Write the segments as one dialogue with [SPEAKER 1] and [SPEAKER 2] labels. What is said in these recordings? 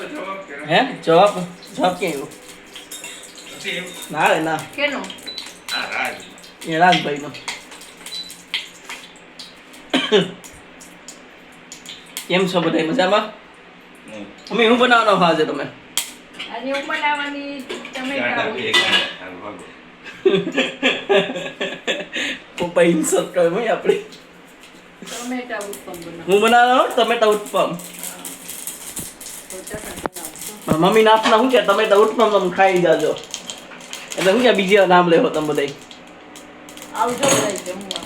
[SPEAKER 1] હે જવાબ જવાબ ક્યાં આવ્યો? ના રે ના,
[SPEAKER 2] કેનો?
[SPEAKER 1] એ રાજભાઈનો. કેમ છો બધા મજામાં? અમે હું બનાવવાનો આજે તમે?
[SPEAKER 2] આજે હું બનાવવાની ટમેટા
[SPEAKER 1] પપ્પા ઇન્સર્ટ કરે ભાઈ આપણે.
[SPEAKER 2] ટમેટા ઉત્પમ બનાવ.
[SPEAKER 1] હું બનાવવાનો ટમેટા ઉત્પમ. મમ્મી નાખના હું કે ટમેટા ઉત્પમ તમે ખાઈ જાજો. એટલે હું કે બીજી નામ લેવો તમે બધા.
[SPEAKER 2] આવજો ભાઈ જમવા.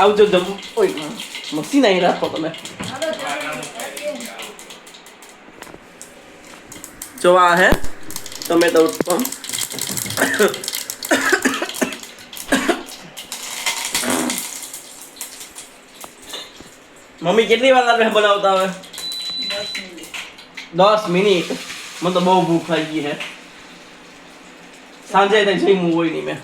[SPEAKER 1] આવજો જમ. ઓય મસી નહીં રાખો તમે. જો આ હે ટમેટા ઉત્પમ. મમ્મી કેટલી વાર લાગે બનાવતા હવે? 10 મિનિટ. મને તો બહુ ભૂખ લાગી હે. સાંજે તઈ જઈમું હોય નહીં મેં.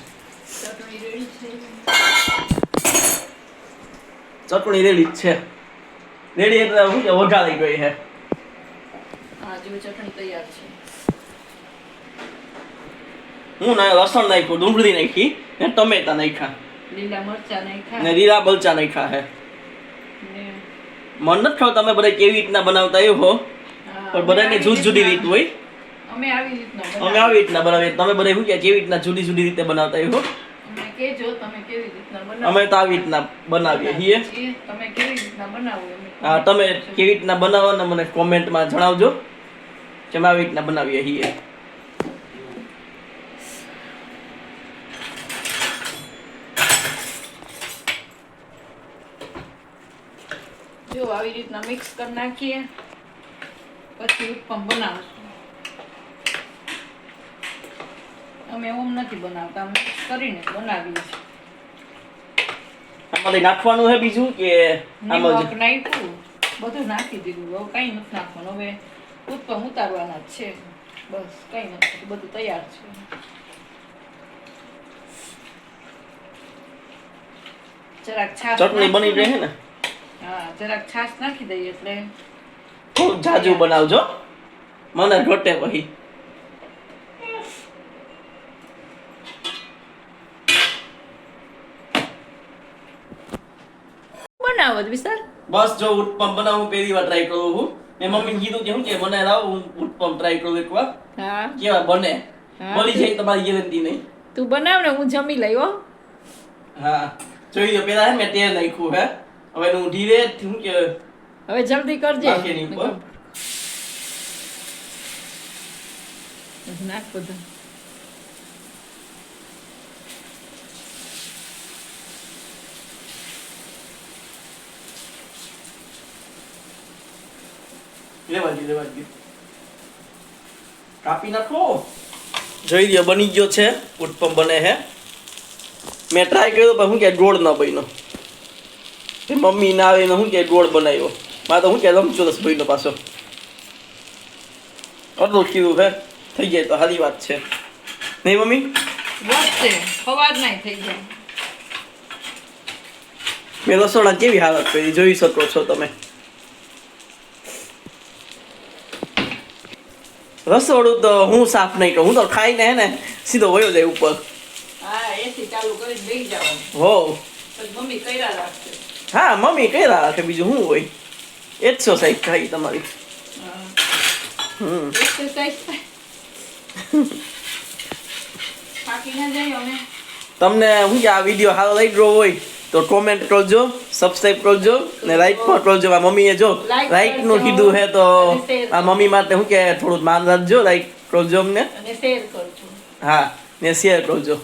[SPEAKER 1] ચટણી રેડી જ છે. રેડી એટલે હું કે વઘારી ગઈ હે.
[SPEAKER 2] હા જો ચટણી તૈયાર છે.
[SPEAKER 1] હું ના લસણ નાખ્યું, ડુંગળી નાખી ને ટમેટા નાખ્યા.
[SPEAKER 2] લીલા મરચા નાખ્યા.
[SPEAKER 1] ને લીલા મરચા નાખ્યા હે. મન નથી ખબર તમે બધા કેવી રીતના બનાવતા એવું હો, પણ બધાની જુદી જુદી રીત હોય.
[SPEAKER 2] અમે આવી રીતના
[SPEAKER 1] બનાવીએ. તમે બધા શું કે કેવી રીતના જુદી જુદી રીતે બનાવતા એવું?
[SPEAKER 2] અમે કેજો તમે કેવી રીતના બનાવો.
[SPEAKER 1] અમે તો આવી રીતના બનાવીએ છીએ.
[SPEAKER 2] તમે કેવી રીતના બનાવો?
[SPEAKER 1] હા તમે કેવી રીતના બનાવો ને મને કોમેન્ટમાં જણાવજો કે અમે આવી રીતના બનાવીએ છીએ.
[SPEAKER 2] જો આવી રીતના મિક્સ કરી નાખીએ પછી ઉત્પમ બનાવશું. અમે ઓમ નથી બનાવતા, અમે કરીને બનાવીએ છીએ.
[SPEAKER 1] આમાં નાખવાનું છે બીજું કે આમાં જ
[SPEAKER 2] નાખ્યું બધું નાખી દીધું. હવે કઈ નથી નાખવાનું. હવે ઉત્પમ ઉતારવાના જ છે. બસ કઈ નથી, બધું તૈયાર છે. જરાક છાશ
[SPEAKER 1] ચટણી બની રહે ને.
[SPEAKER 2] હા જરાક છાશ નાખી દઈએ એટલે
[SPEAKER 1] ખૂબ જાજુ બનાવજો, મને ઘટે પછી.
[SPEAKER 2] બનાવો જ વિશાલ.
[SPEAKER 1] બસ જો ઉત્પમ બનાવું પહેલી વાર ટ્રાય કરું હું. મેં મમ્મીને કીધું કે હું કે મને લાવ હું ઉત્પમ ટ્રાય કરું એકવાર.
[SPEAKER 2] હા
[SPEAKER 1] કેવા બને. બની જાય તમારી ગેરંટી નહીં.
[SPEAKER 2] તું બનાવ ને હું જમી લઈ હો.
[SPEAKER 1] હા જોઈ લો પેલા હે મેં તેલ નાખ્યું હે. હવે હું ધીરે શું કે
[SPEAKER 2] હવે જલ્દી કરજે.
[SPEAKER 1] નાખીની ઉપર
[SPEAKER 2] નાખ બધું.
[SPEAKER 1] લેવા દે કાપી નાખો. જોઈ લ્યો બની ગયો છે ઉત્પમ બને હે. મેં ટ્રાય કર્યો પણ હું કે ગોળ ન બન્યો. મમ્મી ના આવે ને હું કે ગોળ બનાવ્યો. મારે તો હું કે લંબચોરસ બન્યો પાછો. આટલું કીધું હે થઈ જાય તો સારી વાત છે નહીં મમ્મી?
[SPEAKER 2] વધશે ખવાર નહીં થઈ જાય.
[SPEAKER 1] મેં રસોડા કેવી હાલત કરી જોઈ શકો છો તમે. રસોડું તો હું સાફ નહીં કરું, હું તો ખાઈને હે ને સીધો વયો જાય ઉપર.
[SPEAKER 2] હા એસી ચાલુ કરીને બેસી જવાનું.
[SPEAKER 1] હો
[SPEAKER 2] પછી મમ્મી કર્યા રાખશે.
[SPEAKER 1] હા મમ્મી કર્યા રાખે બીજું શું હોય. એક્સરસાઇઝ થાય તમારી.
[SPEAKER 2] એક્સરસાઇઝ થાકી ના જાય અમે.
[SPEAKER 1] તમને શું કે આ વિડીયો સારો લાગ્યો હોય તો કોમેન્ટ કરજો, સબસ્ક્રાઇબ કરજો ને લાઈક પણ કરજો. આ મમ્મીએ જો લાઈક નું કીધું હે તો આ મમ્મી માટે શું કે થોડું માન રાખજો, લાઈક કરજો અમને.
[SPEAKER 2] અને શેર કરજો.
[SPEAKER 1] હા ને શેર કરજો.